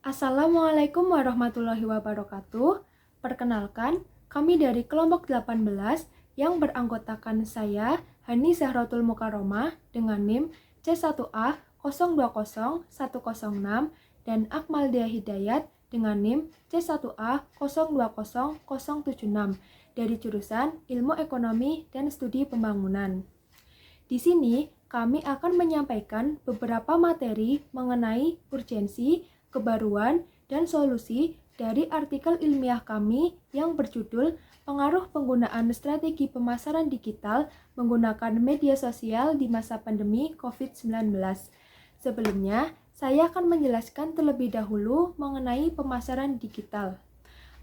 Assalamualaikum warahmatullahi wabarakatuh. Perkenalkan, kami dari kelompok 18 yang beranggotakan saya, Hani Zahratul Mukaromah dengan NIM C1A 020106 dan Akmaldia Hidayat dengan NIM C1A 020076 dari jurusan Ilmu Ekonomi dan Studi Pembangunan. Di sini, kami akan menyampaikan beberapa materi mengenai urgensi, kebaruan, dan solusi dari artikel ilmiah kami yang berjudul Pengaruh Penggunaan Strategi Pemasaran Digital Menggunakan Media Sosial di Masa Pandemi COVID-19. Sebelumnya, saya akan menjelaskan terlebih dahulu mengenai pemasaran digital.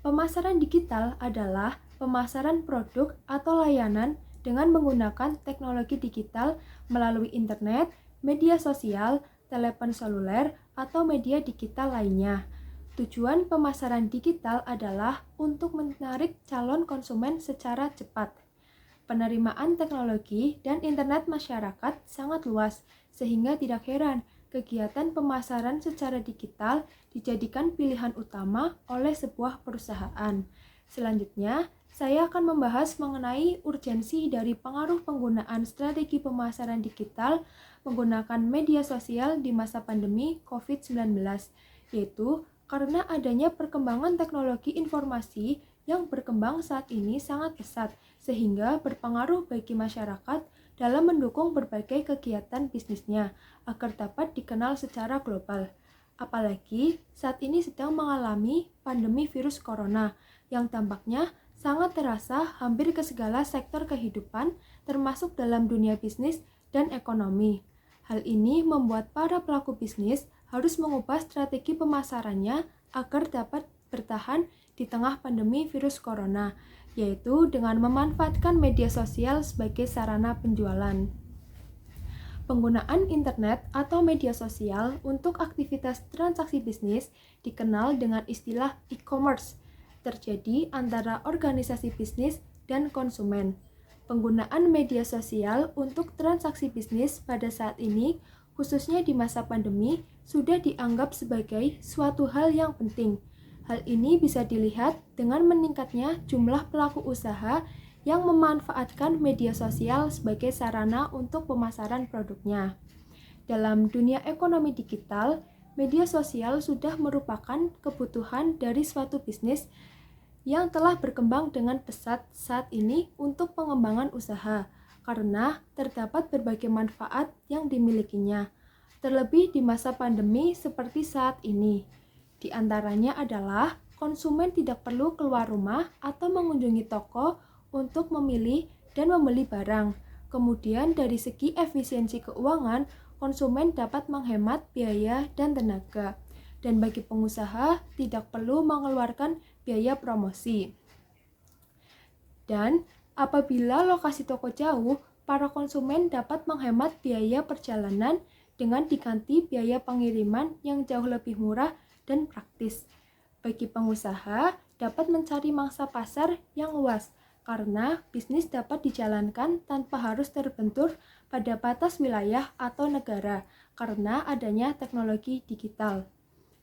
Pemasaran digital adalah pemasaran produk atau layanan dengan menggunakan teknologi digital melalui internet, media sosial, telepon seluler, atau media digital lainnya. Tujuan pemasaran digital adalah untuk menarik calon konsumen secara cepat. Penerimaan teknologi dan internet masyarakat sangat luas, sehingga tidak heran kegiatan pemasaran secara digital dijadikan pilihan utama oleh sebuah perusahaan. Selanjutnya, saya akan membahas mengenai urgensi dari pengaruh penggunaan strategi pemasaran digital menggunakan media sosial di masa pandemi COVID-19, yaitu karena adanya perkembangan teknologi informasi yang berkembang saat ini sangat pesat, sehingga berpengaruh bagi masyarakat dalam mendukung berbagai kegiatan bisnisnya agar dapat dikenal secara global. Apalagi saat ini sedang mengalami pandemi virus corona yang tampaknya sangat terasa hampir ke segala sektor kehidupan, termasuk dalam dunia bisnis dan ekonomi. Hal ini membuat para pelaku bisnis harus mengubah strategi pemasarannya agar dapat bertahan di tengah pandemi virus corona, yaitu dengan memanfaatkan media sosial sebagai sarana penjualan. Penggunaan internet atau media sosial untuk aktivitas transaksi bisnis dikenal dengan istilah e-commerce, terjadi antara organisasi bisnis dan konsumen. Penggunaan media sosial untuk transaksi bisnis pada saat ini, khususnya di masa pandemi, sudah dianggap sebagai suatu hal yang penting. Hal ini bisa dilihat dengan meningkatnya jumlah pelaku usaha yang memanfaatkan media sosial sebagai sarana untuk pemasaran produknya. Dalam dunia ekonomi digital, media sosial sudah merupakan kebutuhan dari suatu bisnis yang telah berkembang dengan pesat saat ini untuk pengembangan usaha, karena terdapat berbagai manfaat yang dimilikinya, terlebih di masa pandemi seperti saat ini. Di antaranya adalah konsumen tidak perlu keluar rumah atau mengunjungi toko untuk memilih dan membeli barang. Kemudian dari segi efisiensi keuangan, konsumen dapat menghemat biaya dan tenaga. Dan bagi pengusaha tidak perlu mengeluarkan biaya promosi. Dan apabila lokasi toko jauh, para konsumen dapat menghemat biaya perjalanan dengan diganti biaya pengiriman yang jauh lebih murah dan praktis. Bagi pengusaha, dapat mencari mangsa pasar yang luas, karena bisnis dapat dijalankan tanpa harus terbentur pada batas wilayah atau negara, karena adanya teknologi digital.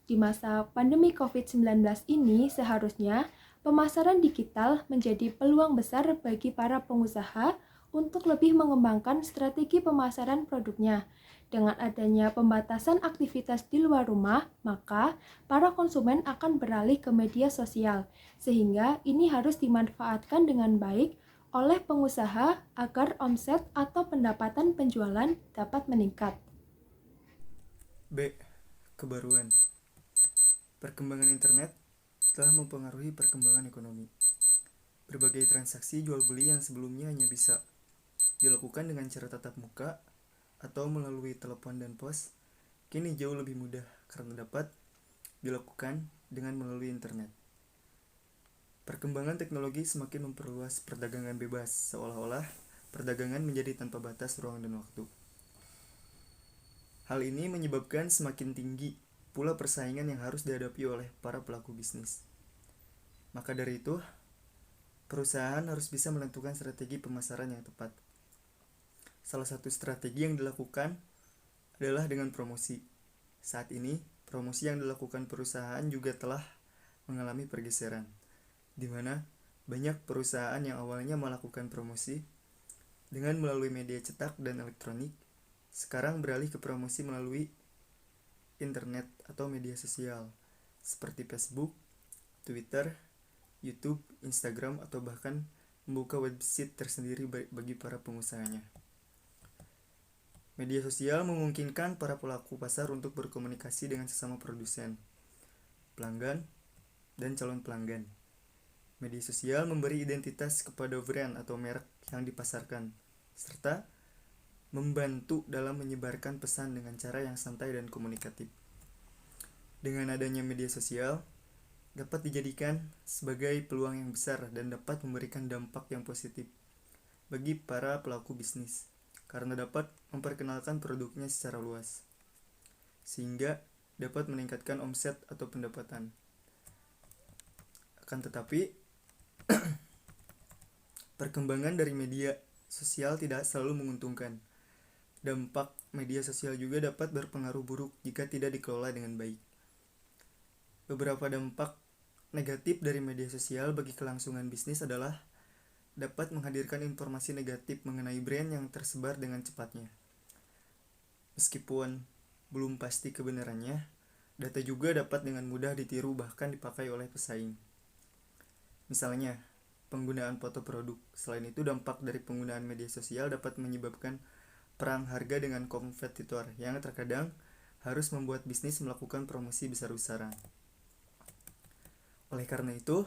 Di masa pandemi COVID-19 ini, seharusnya pemasaran digital menjadi peluang besar bagi para pengusaha untuk lebih mengembangkan strategi pemasaran produknya. Dengan adanya pembatasan aktivitas di luar rumah, maka para konsumen akan beralih ke media sosial, sehingga ini harus dimanfaatkan dengan baik oleh pengusaha agar omset atau pendapatan penjualan dapat meningkat. B. Kebaruan. Perkembangan internet telah mempengaruhi perkembangan ekonomi. Berbagai transaksi jual beli yang sebelumnya hanya bisa dilakukan dengan cara tatap muka atau melalui telepon dan pos, kini jauh lebih mudah karena dapat dilakukan dengan melalui internet. Perkembangan teknologi semakin memperluas perdagangan bebas, seolah-olah perdagangan menjadi tanpa batas ruang dan waktu. Hal ini menyebabkan semakin tinggi pula persaingan yang harus dihadapi oleh para pelaku bisnis. Maka dari itu, perusahaan harus bisa menentukan strategi pemasaran yang tepat. Salah satu strategi yang dilakukan adalah dengan promosi. Saat ini, promosi yang dilakukan perusahaan juga telah mengalami pergeseran, di mana banyak perusahaan yang awalnya melakukan promosi dengan melalui media cetak dan elektronik, sekarang beralih ke promosi melalui internet atau media sosial, seperti Facebook, Twitter, YouTube, Instagram, atau bahkan membuka website tersendiri bagi para pengusahanya. Media sosial memungkinkan para pelaku pasar untuk berkomunikasi dengan sesama produsen, pelanggan, dan calon pelanggan. Media sosial memberi identitas kepada brand atau merek yang dipasarkan, serta membantu dalam menyebarkan pesan dengan cara yang santai dan komunikatif. Dengan adanya media sosial, dapat dijadikan sebagai peluang yang besar dan dapat memberikan dampak yang positif bagi para pelaku bisnis, karena dapat memperkenalkan produknya secara luas, sehingga dapat meningkatkan omset atau pendapatan. Akan tetapi, perkembangan dari media sosial tidak selalu menguntungkan. Dampak media sosial juga dapat berpengaruh buruk jika tidak dikelola dengan baik. Beberapa dampak negatif dari media sosial bagi kelangsungan bisnis adalah dapat menghadirkan informasi negatif mengenai brand yang tersebar dengan cepatnya. Meskipun belum pasti kebenarannya, data juga dapat dengan mudah ditiru bahkan dipakai oleh pesaing. Misalnya, penggunaan foto produk. Selain itu, dampak dari penggunaan media sosial dapat menyebabkan perang harga dengan kompetitor yang terkadang harus membuat bisnis melakukan promosi besar-besaran. Oleh karena itu,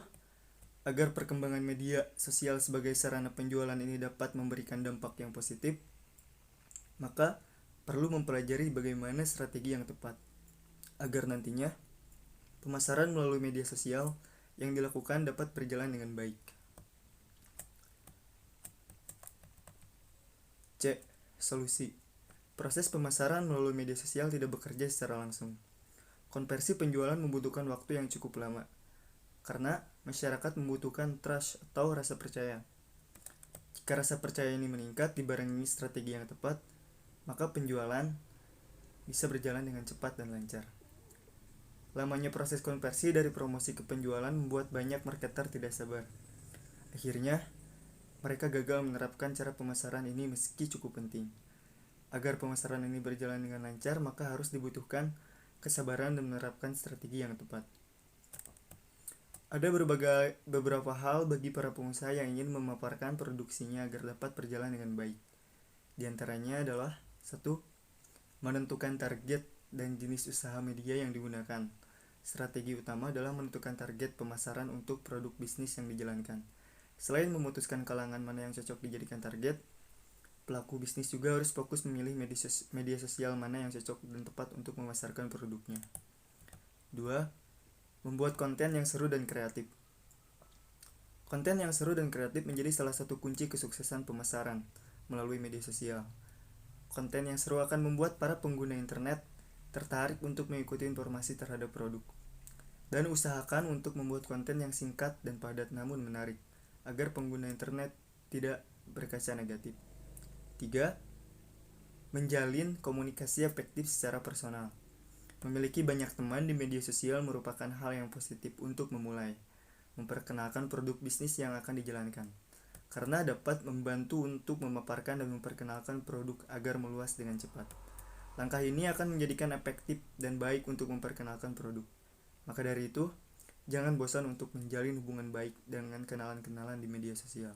agar perkembangan media sosial sebagai sarana penjualan ini dapat memberikan dampak yang positif, maka perlu mempelajari bagaimana strategi yang tepat, agar nantinya pemasaran melalui media sosial yang dilakukan dapat berjalan dengan baik. C. Solusi. Proses pemasaran melalui media sosial tidak bekerja secara langsung. Konversi penjualan membutuhkan waktu yang cukup lama, karena masyarakat membutuhkan trust atau rasa percaya. Jika rasa percaya ini meningkat dibarengi strategi yang tepat, maka penjualan bisa berjalan dengan cepat dan lancar. Lamanya proses konversi dari promosi ke penjualan membuat banyak marketer tidak sabar. Akhirnya, mereka gagal menerapkan cara pemasaran ini meski cukup penting. Agar pemasaran ini berjalan dengan lancar, maka harus dibutuhkan kesabaran dan menerapkan strategi yang tepat. Ada beberapa hal bagi para pengusaha yang ingin memaparkan produksinya agar dapat berjalan dengan baik. Di antaranya adalah 1. Menentukan target dan jenis usaha media yang digunakan. Strategi utama adalah menentukan target pemasaran untuk produk bisnis yang dijalankan. Selain memutuskan kalangan mana yang cocok dijadikan target, pelaku bisnis juga harus fokus memilih media sosial mana yang cocok dan tepat untuk memasarkan produknya. 2. Membuat konten yang seru dan kreatif. Konten yang seru dan kreatif menjadi salah satu kunci kesuksesan pemasaran melalui media sosial. Konten yang seru akan membuat para pengguna internet tertarik untuk mengikuti informasi terhadap produk. Dan usahakan untuk membuat konten yang singkat dan padat namun menarik, agar pengguna internet tidak berkaca negatif. 3. Menjalin komunikasi efektif secara personal. Memiliki banyak teman di media sosial merupakan hal yang positif untuk memulai memperkenalkan produk bisnis yang akan dijalankan, karena dapat membantu untuk memaparkan dan memperkenalkan produk agar meluas dengan cepat. Langkah ini akan menjadikan efektif dan baik untuk memperkenalkan produk. Maka dari itu, jangan bosan untuk menjalin hubungan baik dengan kenalan-kenalan di media sosial.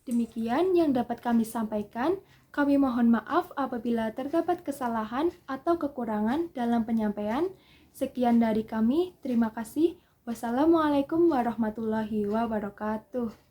Demikian yang dapat kami sampaikan. Kami mohon maaf apabila terdapat kesalahan atau kekurangan dalam penyampaian. Sekian dari kami. Terima kasih. Wassalamualaikum warahmatullahi wabarakatuh.